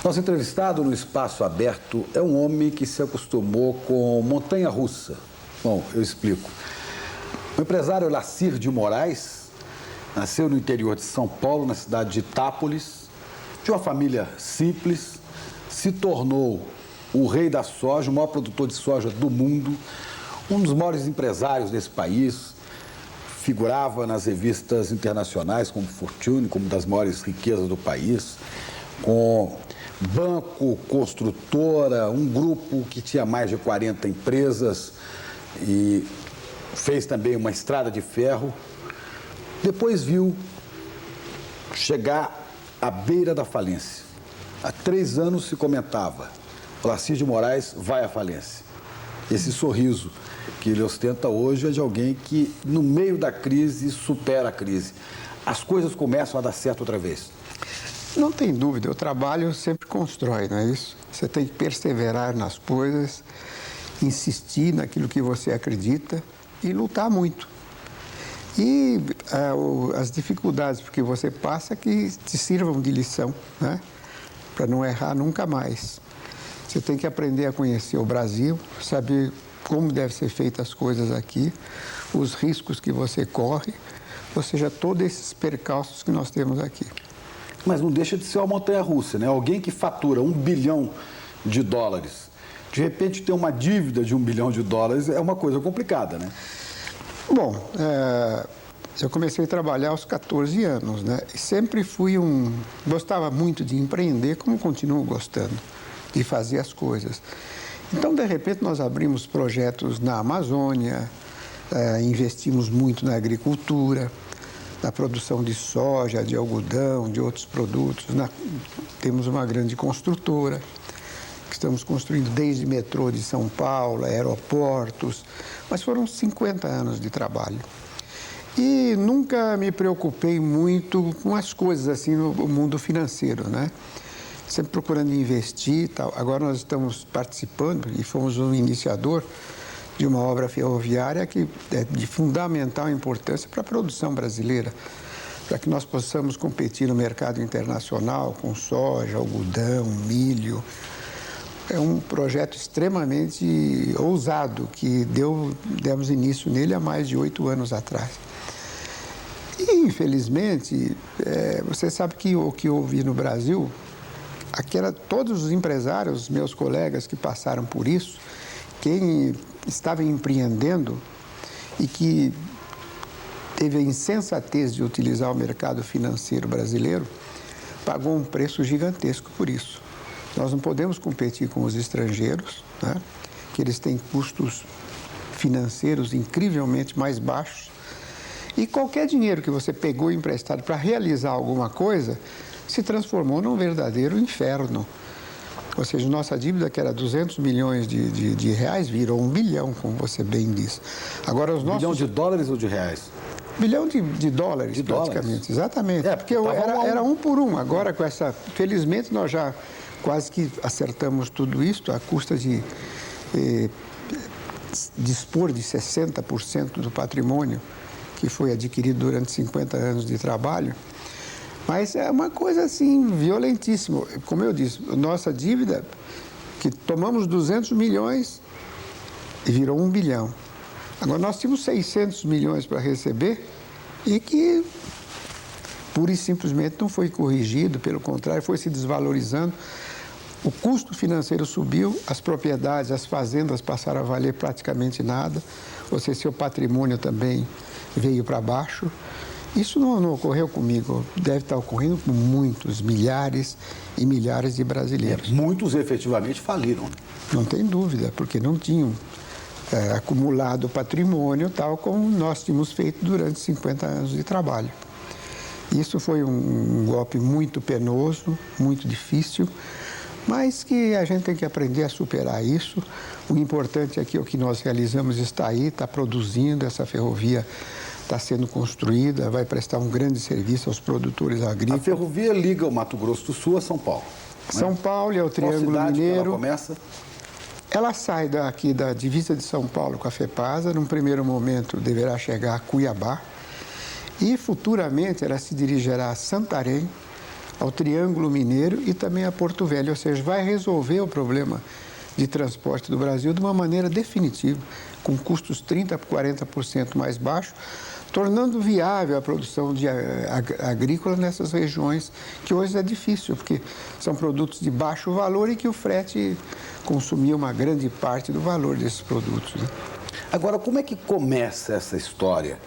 Nosso entrevistado no Espaço Aberto é um homem que se acostumou com montanha-russa. Bom, eu explico. O empresário Lacir de Moraes nasceu no interior de São Paulo, na cidade de Itápolis, de uma família simples, se tornou o rei da soja, o maior produtor de soja do mundo, um dos maiores empresários desse país, figurava nas revistas internacionais como Fortune, como das maiores riquezas do país, com banco, construtora, um grupo que tinha mais de 40 empresas e fez também uma estrada de ferro. Depois viu chegar à beira da falência. Há 3 anos se comentava, Lacir de Moraes vai à falência. Esse sorriso que ele ostenta hoje é de alguém que, no meio da crise, supera a crise. As coisas começam a dar certo outra vez. Não tem dúvida, o trabalho sempre constrói, não é isso? Você tem que perseverar nas coisas, insistir naquilo que você acredita e lutar muito. E as dificuldades que você passa que te sirvam de lição, né? Para não errar nunca mais. Você tem que aprender a conhecer o Brasil, saber como devem ser feitas as coisas aqui, os riscos que você corre, ou seja, todos esses percalços que nós temos aqui. Mas não deixa de ser uma montanha-russa, né? Alguém que fatura $1 bilhão, de repente ter uma dívida de $1 bilhão é uma coisa complicada, né? Bom, eu comecei a trabalhar aos 14 anos, né? E sempre gostava muito de empreender, como continuo gostando, de fazer as coisas. Então, de repente, nós abrimos projetos na Amazônia, investimos muito na agricultura, na produção de soja, de algodão, de outros produtos. Temos uma grande construtora, que estamos construindo desde metrô de São Paulo, aeroportos, mas foram 50 anos de trabalho. E nunca me preocupei muito com as coisas assim no mundo financeiro, né? Sempre procurando investir e tal. Agora nós estamos participando e fomos um iniciador de uma obra ferroviária que é de fundamental importância para a produção brasileira, para que nós possamos competir no mercado internacional com soja, algodão, milho. É um projeto extremamente ousado que demos início nele há mais de 8 anos atrás. E, infelizmente, você sabe que o que houve no Brasil, todos os empresários, meus colegas que passaram por isso, quem estava empreendendo e que teve a insensatez de utilizar o mercado financeiro brasileiro, pagou um preço gigantesco por isso. Nós não podemos competir com os estrangeiros, né? Que eles têm custos financeiros incrivelmente mais baixos. E qualquer dinheiro que você pegou emprestado para realizar alguma coisa se transformou num verdadeiro inferno. Ou seja, nossa dívida, que era 200 milhões de reais, virou $1 bilhão, como você bem disse. Agora, os nossos... $1 bilhão ou de reais? Bilhão de dólares, praticamente. Exatamente. Porque era um por um. Agora, com essa... Felizmente, nós já quase que acertamos tudo isso, à custa de dispor de 60% do patrimônio que foi adquirido durante 50 anos de trabalho. Mas é uma coisa, assim, violentíssima. Como eu disse, nossa dívida, que tomamos 200 milhões e virou $1 bilhão. Agora, nós tínhamos 600 milhões para receber e que, pura e simplesmente, não foi corrigido, pelo contrário, foi se desvalorizando. O custo financeiro subiu, as propriedades, as fazendas passaram a valer praticamente nada, ou seja, seu patrimônio também veio para baixo. Isso não ocorreu comigo, deve estar ocorrendo com muitos, milhares e milhares de brasileiros. Muitos efetivamente faliram. Não tem dúvida, porque não tinham acumulado patrimônio tal como nós tínhamos feito durante 50 anos de trabalho. Isso foi um golpe muito penoso, muito difícil, mas que a gente tem que aprender a superar isso. O importante é que o que nós realizamos está aí, está produzindo, essa ferrovia está sendo construída, vai prestar um grande serviço aos produtores agrícolas. A ferrovia liga o Mato Grosso do Sul a São Paulo. São Paulo é o Triângulo Mineiro. Mineiro. Ela começa? Ela sai daqui da divisa de São Paulo com a FEPASA, num primeiro momento deverá chegar a Cuiabá e futuramente ela se dirigirá a Santarém, ao Triângulo Mineiro e também a Porto Velho, ou seja, vai resolver o problema de transporte do Brasil de uma maneira definitiva, com custos 30% a 40% mais baixos, tornando viável a produção agrícola nessas regiões, que hoje é difícil, porque são produtos de baixo valor e que o frete consumia uma grande parte do valor desses produtos, né? Agora, como é que começa essa história?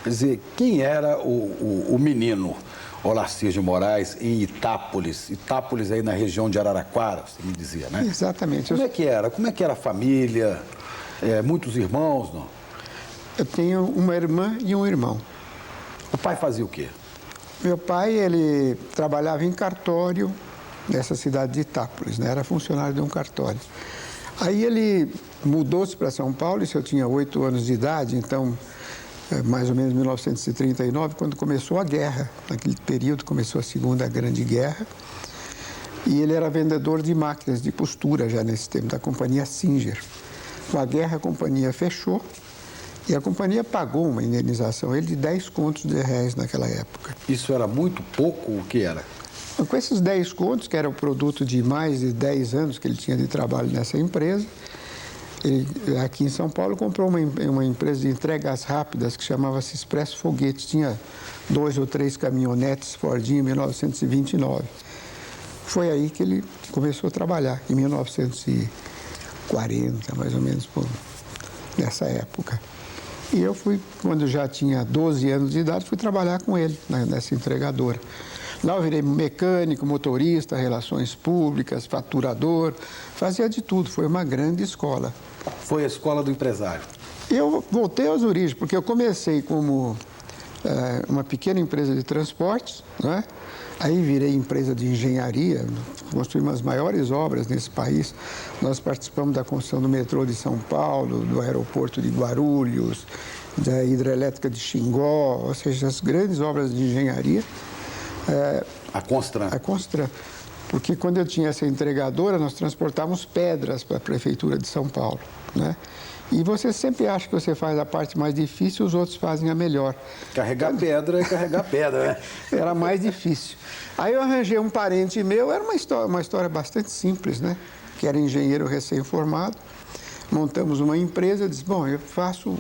Quer dizer, quem era o menino Olacir de Moraes em Itápolis? Itápolis aí na região de Araraquara, você me dizia, né? Exatamente. Como é que era? Como é que era a família? Muitos irmãos, não? Eu tenho uma irmã e um irmão. O pai fazia o quê? Meu pai, ele trabalhava em cartório nessa cidade de Itápolis, né? Era funcionário de um cartório. Aí ele mudou-se para São Paulo, isso eu tinha 8 anos de idade, então, mais ou menos em 1939, quando começou a guerra. Naquele período começou a Segunda Grande Guerra. E ele era vendedor de máquinas de costura já nesse tempo, da companhia Singer. Com a guerra, a companhia fechou e a companhia pagou uma indenização, ele de 10 contos de réis naquela época. Isso era muito pouco? O que era? Com esses 10 contos, que era o produto de mais de 10 anos que ele tinha de trabalho nessa empresa, ele, aqui em São Paulo, comprou uma empresa de entregas rápidas que chamava-se Expresso Foguete. Tinha 2 ou 3 caminhonetes Fordinho em 1929. Foi aí que ele começou a trabalhar, em 1940, mais ou menos, nessa época. E eu fui, quando já tinha 12 anos de idade, fui trabalhar com ele nessa entregadora. Lá eu virei mecânico, motorista, relações públicas, faturador, fazia de tudo, foi uma grande escola. Foi a escola do empresário? Eu voltei às origens, porque eu comecei como uma pequena empresa de transportes, né? Aí virei empresa de engenharia, construímos as maiores obras nesse país. Nós participamos da construção do metrô de São Paulo, do aeroporto de Guarulhos, da hidrelétrica de Xingó, ou seja, as grandes obras de engenharia. A Constran. A Constran. Porque quando eu tinha essa entregadora, nós transportávamos pedras para a Prefeitura de São Paulo, né? E você sempre acha que você faz a parte mais difícil, os outros fazem a melhor. Carregar pedra é carregar pedra, né? Era mais difícil. Aí eu arranjei um parente meu, era uma história bastante simples, né? Que era engenheiro recém-formado. Montamos uma empresa, eu disse, bom, eu faço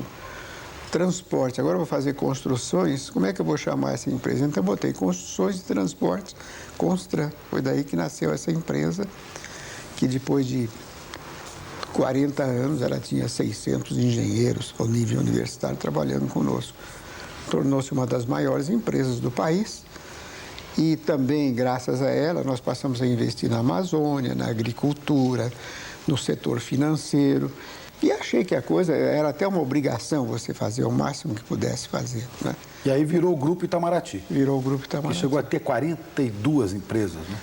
transporte, agora eu vou fazer construções, como é que eu vou chamar essa empresa? Então eu botei Construções de Transportes, Constran. Foi daí que nasceu essa empresa, que depois de 40 anos, ela tinha 600 engenheiros ao nível universitário trabalhando conosco. Tornou-se uma das maiores empresas do país e também, graças a ela, nós passamos a investir na Amazônia, na agricultura, no setor financeiro. E achei que a coisa era até uma obrigação você fazer o máximo que pudesse fazer, né? E aí virou o Grupo Itamaraty. Virou o Grupo Itamaraty. Que chegou a ter 42 empresas, né?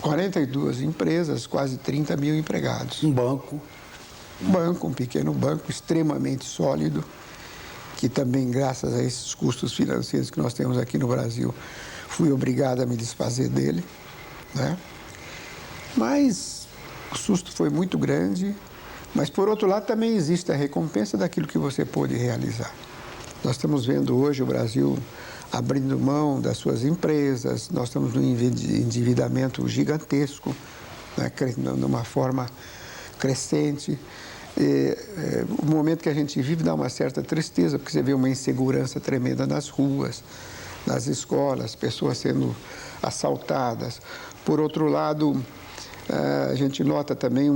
42 empresas, quase 30 mil empregados. Um banco. Um pequeno banco extremamente sólido, que também, graças a esses custos financeiros que nós temos aqui no Brasil, fui obrigado a me desfazer dele, né? Mas o susto foi muito grande, mas, por outro lado, também existe a recompensa daquilo que você pôde realizar. Nós estamos vendo hoje o Brasil abrindo mão das suas empresas, nós estamos num endividamento gigantesco, né, numa forma crescente. O momento que a gente vive dá uma certa tristeza, porque você vê uma insegurança tremenda nas ruas, nas escolas, pessoas sendo assaltadas. Por outro lado, a gente nota também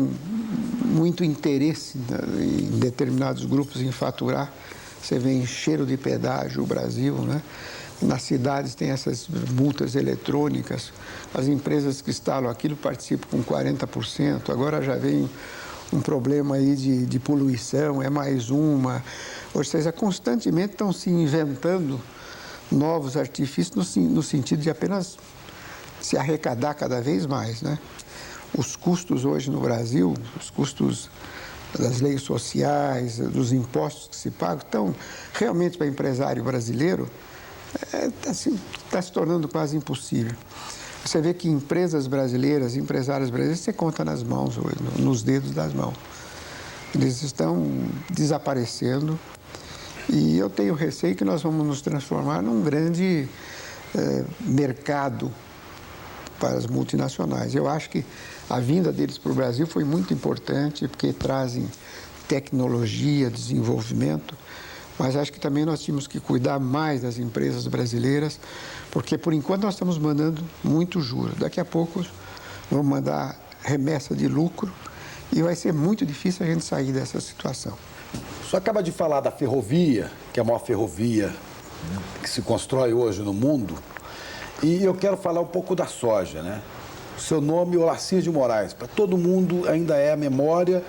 muito interesse em determinados grupos em faturar. Você vê em cheiro de pedágio o Brasil, né? Nas cidades tem essas multas eletrônicas, as empresas que instalam aquilo participam com 40%, agora já vem um problema aí de poluição, é mais uma. Ou seja, constantemente estão se inventando novos artifícios no sentido de apenas se arrecadar cada vez mais, né? Os custos hoje no Brasil, os custos das leis sociais, dos impostos que se pagam, estão realmente para o empresário brasileiro, está se tornando quase impossível. Você vê que empresas brasileiras, empresários brasileiros, você conta nas mãos hoje, nos dedos das mãos. Eles estão desaparecendo e eu tenho receio que nós vamos nos transformar num grande mercado para as multinacionais. Eu acho que a vinda deles para o Brasil foi muito importante, porque trazem tecnologia, desenvolvimento, mas acho que também nós tínhamos que cuidar mais das empresas brasileiras, porque por enquanto nós estamos mandando muito juros. Daqui a pouco vamos mandar remessa de lucro e vai ser muito difícil a gente sair dessa situação. O senhor acaba de falar da ferrovia, que é a maior ferrovia que se constrói hoje no mundo, e eu quero falar um pouco da soja, né? O seu nome, Olacir de Moraes, para todo mundo ainda é a memória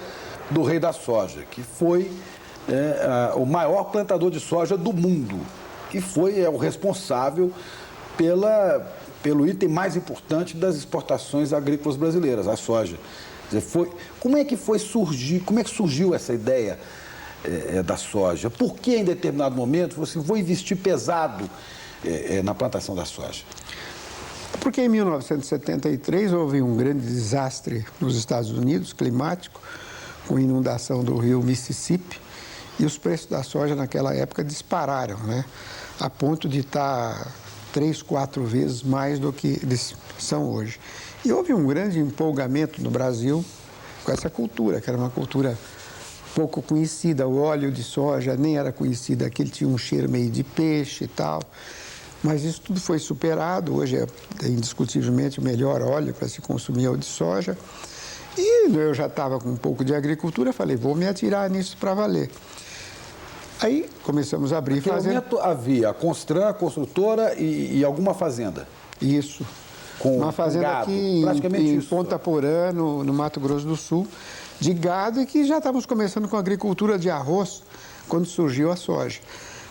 do rei da soja, que foi o maior plantador de soja do mundo e foi o responsável pelo item mais importante das exportações agrícolas brasileiras, a soja. Quer dizer, como é que surgiu essa ideia da soja? Por que em determinado momento você vou investir pesado na plantação da soja? Porque em 1973 houve um grande desastre nos Estados Unidos, climático, com inundação do rio Mississippi, e os preços da soja naquela época dispararam, né? A ponto de estar 3, 4 vezes mais do que eles são hoje. E houve um grande empolgamento no Brasil com essa cultura, que era uma cultura pouco conhecida. O óleo de soja nem era conhecido, aquele tinha um cheiro meio de peixe e tal. Mas isso tudo foi superado, hoje é indiscutivelmente o melhor óleo para se consumir é o de soja. E eu já estava com um pouco de agricultura, falei, vou me atirar nisso para valer. Aí começamos a abrir fazenda. Naquele momento havia a Constran, a construtora e alguma fazenda? Isso. Uma fazenda gado, aqui em Ponta Porã, no Mato Grosso do Sul, de gado, e que já estávamos começando com a agricultura de arroz quando surgiu a soja.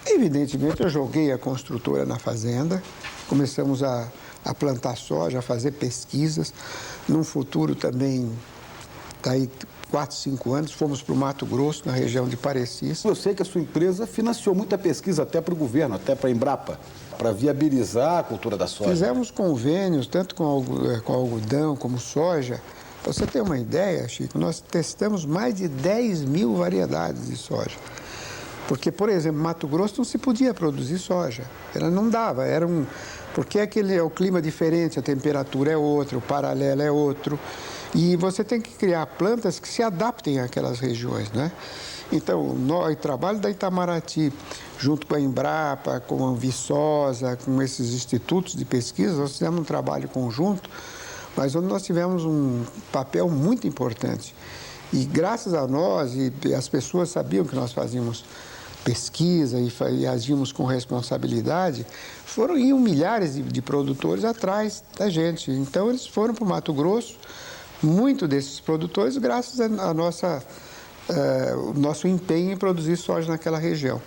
Evidentemente, eu joguei a construtora na fazenda, começamos a plantar soja, a fazer pesquisas. Num futuro também, daí 4, 5 anos, fomos para o Mato Grosso, na região de Parecis. Eu sei que a sua empresa financiou muita pesquisa até para o governo, até para a Embrapa, para viabilizar a cultura da soja. Fizemos convênios, tanto com algodão como soja. Para você ter uma ideia, Chico, nós testamos mais de 10 mil variedades de soja. Porque, por exemplo, Mato Grosso não se podia produzir soja. Ela não dava, porque é o clima diferente, a temperatura é outra, o paralelo é outro. E você tem que criar plantas que se adaptem àquelas regiões, né? Então, o trabalho da Itamaraty, junto com a Embrapa, com a Viçosa, com esses institutos de pesquisa, nós fizemos um trabalho conjunto, mas onde nós tivemos um papel muito importante. E graças a nós, e as pessoas sabiam que nós fazíamos pesquisa e agimos com responsabilidade, iam milhares de produtores atrás da gente. Então, eles foram para o Mato Grosso, muito desses produtores, graças ao nosso empenho em produzir soja naquela região.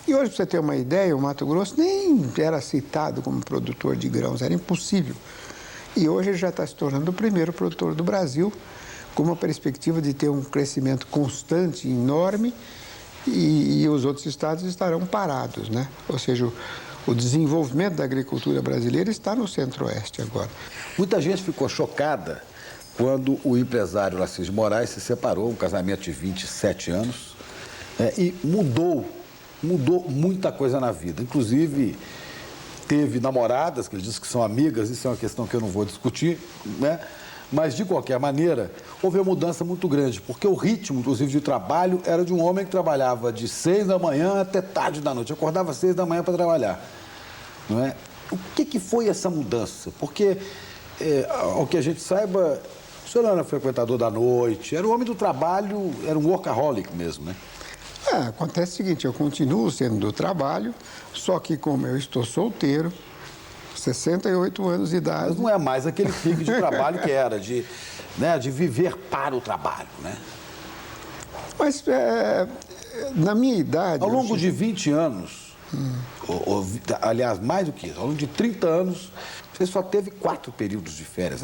E hoje, para você ter uma ideia, o Mato Grosso nem era citado como produtor de grãos, era impossível. E hoje ele já está se tornando o primeiro produtor do Brasil, com uma perspectiva de ter um crescimento constante, enorme, e os outros estados estarão parados, né? Ou seja, o desenvolvimento da agricultura brasileira está no Centro-Oeste agora. Muita gente ficou chocada quando o empresário Olacir de Moraes se separou, um casamento de 27 anos, e mudou muita coisa na vida. Inclusive, teve namoradas, que ele disse que são amigas, isso é uma questão que eu não vou discutir, né? Mas, de qualquer maneira, houve uma mudança muito grande, porque o ritmo, inclusive, de trabalho era de um homem que trabalhava de 6 da manhã até tarde da noite. Acordava às 6 da manhã para trabalhar, não é? O que foi essa mudança? Porque, ao que a gente saiba, o senhor não era frequentador da noite, era um homem do trabalho, era um workaholic mesmo, né? Acontece o seguinte, eu continuo sendo do trabalho, só que como eu estou solteiro, 68 anos de idade. Mas não é mais aquele pique de trabalho que era, de viver para o trabalho, né? Mas, na minha idade... Ao longo de 20 anos, aliás, mais do que isso, ao longo de 30 anos, você só teve 4 períodos de férias.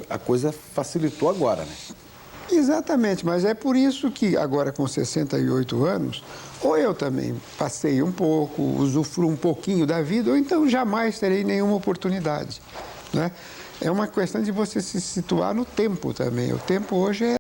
A coisa facilitou agora, né? Exatamente, mas é por isso que agora com 68 anos, ou eu também passei um pouco, usufruo um pouquinho da vida, ou então jamais terei nenhuma oportunidade, né? É uma questão de você se situar no tempo também. O tempo hoje é